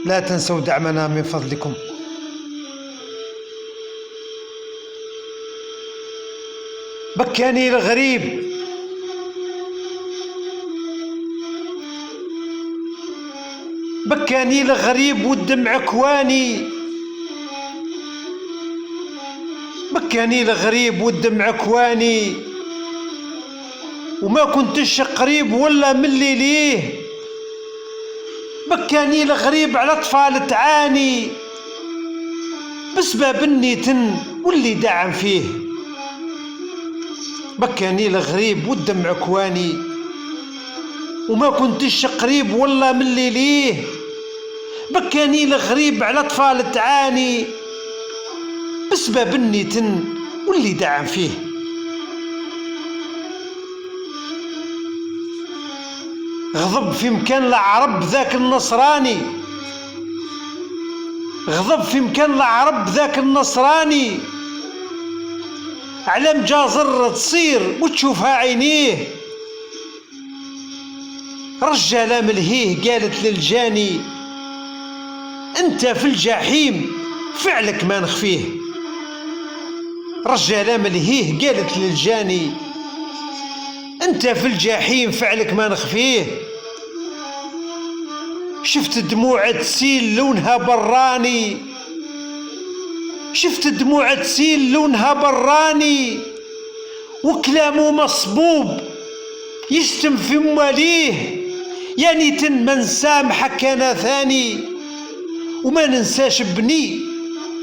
لا تنسوا دعمنا من فضلكم. بكاني الغريب بكاني الغريب والدمع كواني، بكاني الغريب والدمع كواني، وما كنتش قريب ولا ملي ليه. بكاني الغريب على اطفال تعاني بسبب النيتن واللي دعم فيه. بكاني الغريب والدمع كواني، وما كنتش قريب ولا ملي ليه. بكاني الغريب على اطفال تعاني بسبب النيتن واللي دعم فيه. غضب في مكان العرب ذاك النصراني، غضب في مكان العرب ذاك النصراني، على مجازر تصير وتشوفها عينيه. رجالة ملهيه قالت للجاني انت في الجحيم فعلك ما نخفيه. رجالة ملهيه قالت للجاني انت في الجحيم فعلك ما نخفيه. شفت دموع تسيل لونها براني، شفت دموع تسيل لونها براني، وكلامه مصبوب يشتم في مواليه. يعني تن ما نسامحك انا ثاني، وما ننساش بني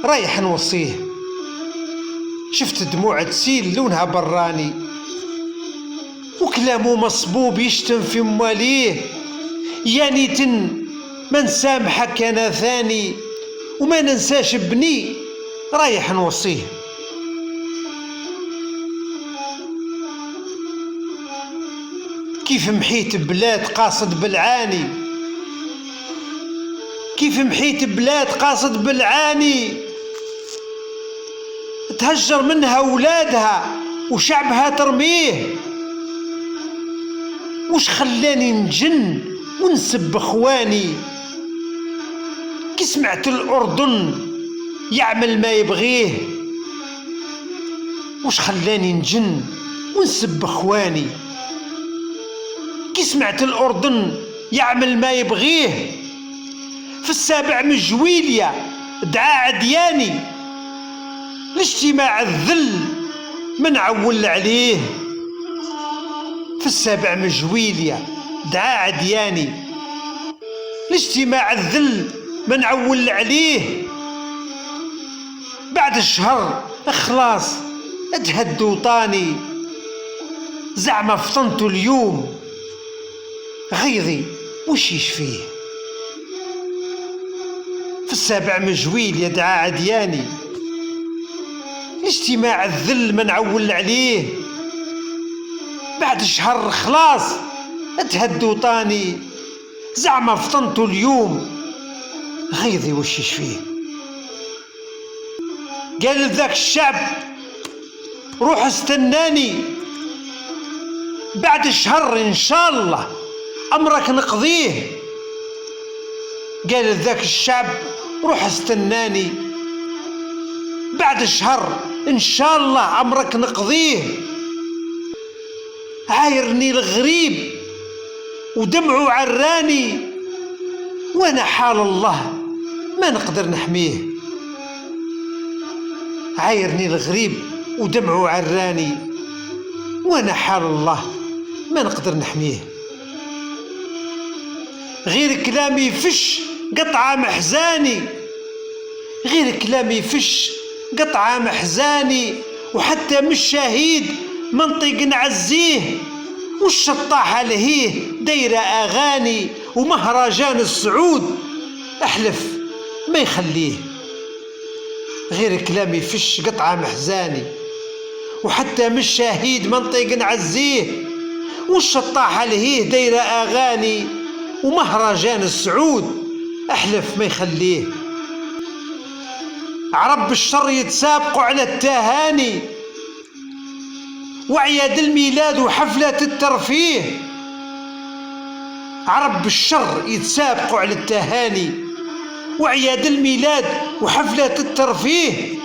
رايح نوصيه. شفت دموع تسيل لونها براني، وكلامه مصبوب يشتم في مواليه. يعني تن ما نسامحك انا ثاني، وما ننساش بني رايح نوصيه. كيف محيت بلاد قاصد بالعاني، كيف محيت بلاد قاصد بالعاني، تهجر منها ولادها وشعبها ترميه. وش خلاني نجن ونسب اخواني، كي سمعت الأردن يعمل ما يبغيه. وش خلاني نجن ونسب اخواني، كي سمعت الأردن يعمل ما يبغيه. في السابع من جويليا دعا عدياني لاجتماع الذل من عول عليه. في السابع من جويليا دعا عدياني لاجتماع الذل من عول عليه. بعد الشهر خلاص اجهد وطاني، زعما فطنتو اليوم غيظي وش يشفيه. في السابع من جويل يدعى عدياني اجتماع الذل من عول عليه. بعد شهر خلاص اتهد وطاني، زعما فطنتو اليوم غيظي وش يشفيه. قال لذاك الشعب روح استناني، بعد شهر ان شاء الله امرك نقضيه. قال لذاك الشعب روح استناني، بعد شهر ان شاء الله امرك نقضيه. عايرني الغريب ودمعه عراني، وانا حال الله ما نقدر نحميه. عايرني الغريب ودمعه عراني، وانا حال الله ما نقدر نحميه. غير كلامي فش قطعة محزاني، غير كلامي فش قطعة محزاني، وحتى مش شهيد منطق نعزيه. والشطاحة لهيه دايرة أغاني، ومهرجان السعود أحلف ما يخليه. غير كلامي فش قطعة محزاني، وحتى مش شهيد منطق نعزيه. والشطاحة لهيه دايرة أغاني، ومهرجان السعود أحلف ما يخليه. عرب الشر يتسابقوا على التهاني، وأعياد الميلاد وحفلة الترفيه. عرب الشر يتسابقوا على التهاني، وأعياد الميلاد وحفلات الترفيه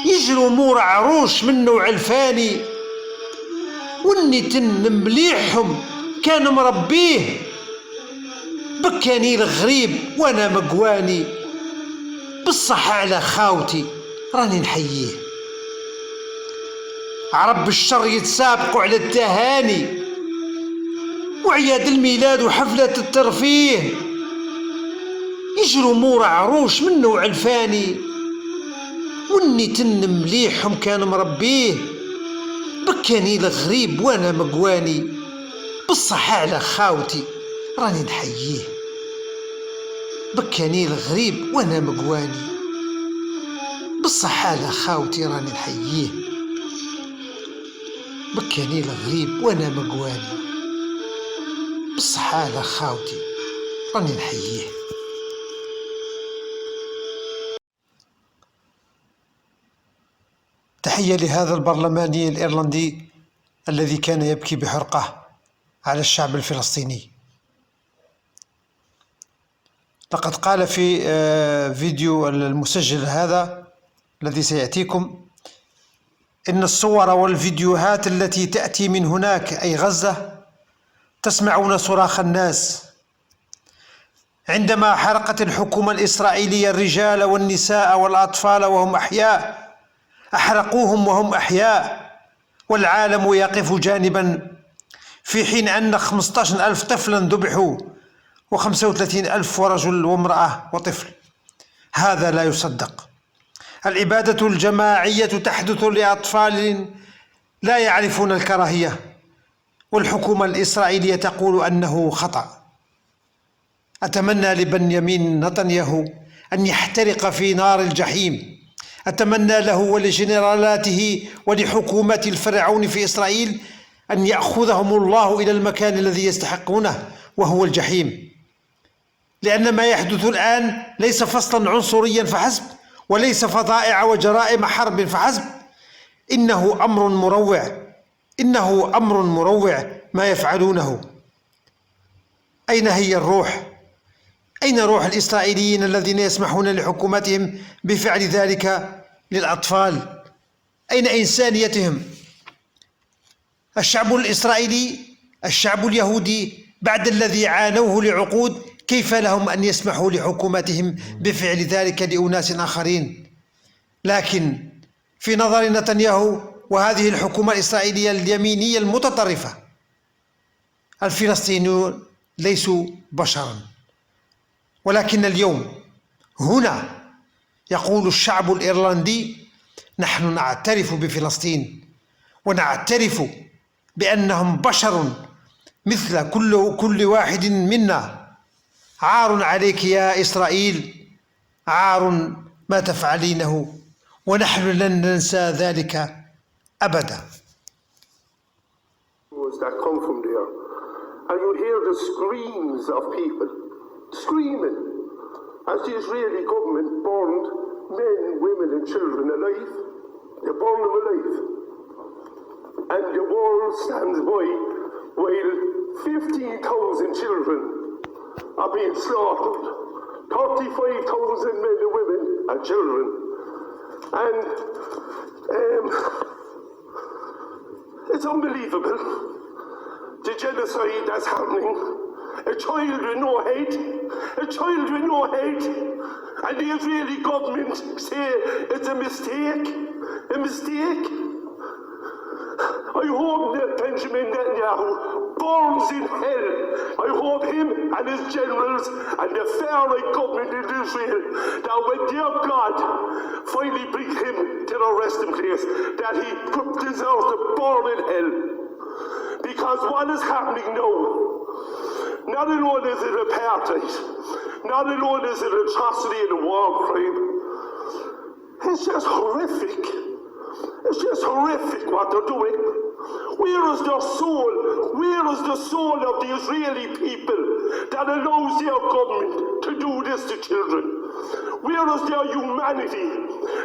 يجروا مور عروش من نوع الفاني، والنتن مليحهم كان مربيه، بكاني الغريب وانا مقواني، بالصحة على خاوتي راني نحييه. عرب الشر يتسابقوا على التهاني وعياد الميلاد وحفلة الترفيه يجروا مور عروش من نوع الفاني، والنتن مليحهم كان مربيه، بكاني الغريب وانا مقواني، بالصحة على خاوتي راني نحييه. بكاني الغريب وانا مقواني، بالصحة على خاوتي راني نحييه. بكاني الغريب وانا مقواني، بالصحة على خاوتي راني نحييه. تحية لهذا البرلماني الإيرلندي الذي كان يبكي بحرقة على الشعب الفلسطيني. لقد قال في فيديو المسجل هذا الذي سيأتيكم إن الصور والفيديوهات التي تأتي من هناك أي غزة تسمعون صراخ الناس عندما حرقت الحكومة الإسرائيلية الرجال والنساء والأطفال وهم أحياء، أحرقوهم وهم أحياء، والعالم يقف جانبا، في حين أن 15,000 طفلا ذبحوا و35,000 ورجل وامرأة وطفل. هذا لا يصدق. الإبادة الجماعية تحدث لأطفال لا يعرفون الكراهية، والحكومة الإسرائيلية تقول أنه خطأ. أتمنى لبنيامين نتنياهو أن يحترق في نار الجحيم. أتمنى له ولجنرالاته ولحكومة الفرعون في إسرائيل أن يأخذهم الله إلى المكان الذي يستحقونه وهو الجحيم، لأن ما يحدث الآن ليس فصلا عنصريا فحسب، وليس فظائع وجرائم حرب فحسب. إنه أمر مروع، إنه أمر مروع ما يفعلونه. أين هي الروح؟ أين روح الإسرائيليين الذين يسمحون لحكومتهم بفعل ذلك للأطفال؟ أين إنسانيتهم؟ الشعب الإسرائيلي، الشعب اليهودي، بعد الذي عانوه لعقود، كيف لهم أن يسمحوا لحكومتهم بفعل ذلك لأناس آخرين؟ لكن في نظر نتنياهو وهذه الحكومة الإسرائيلية اليمينية المتطرفة، الفلسطينيون ليسوا بشرا. ولكن اليوم هنا يقول الشعب الإيرلندي: نحن نعترف بفلسطين ونعترف بأنهم بشر مثل كل واحد منا. عار عليك يا إسرائيل، عار ما تفعلينه، ونحن لن ننسى ذلك أبدا. That come from there, and you hear the screams of people screaming as the Israeli government burned men, women and children alive. They burned them alive, and the world stands by while 15,000 children are being slaughtered, 35,000 men and women and children, and it's unbelievable, the genocide that's happening. A child with no head, a child with no head, and the Israeli government say it's a mistake, a mistake. I hope that Benjamin Netanyahu burns in hell. I hope him and his generals and the far-right government in Israel, that when their God finally brings him to the resting place, that he deserves to burn in hell. Because what is happening now, not alone is it apartheid, not alone is it atrocity and a war crime, it's just horrific. It's just horrific what they're doing. Where is their soul? Where is the soul of the Israeli people that allows their government to do this to children? Where is their humanity?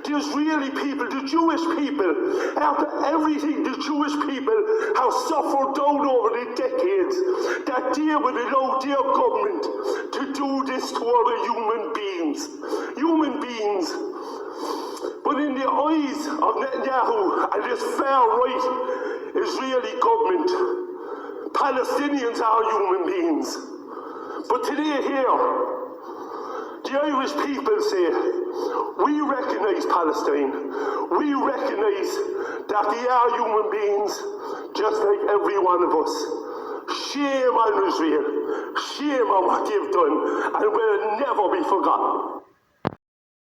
The Israeli people, the Jewish people, after everything the Jewish people have suffered down over the decades, that they would allow their government to do this to other human beings. Human beings. But in the eyes of Netanyahu and this far-right Israeli government, Palestinians are human beings. But today here, the Irish people say, we recognise Palestine. We recognise that they are human beings, just like every one of us. Shame on Israel. Shame on what they've done, and will never be forgotten.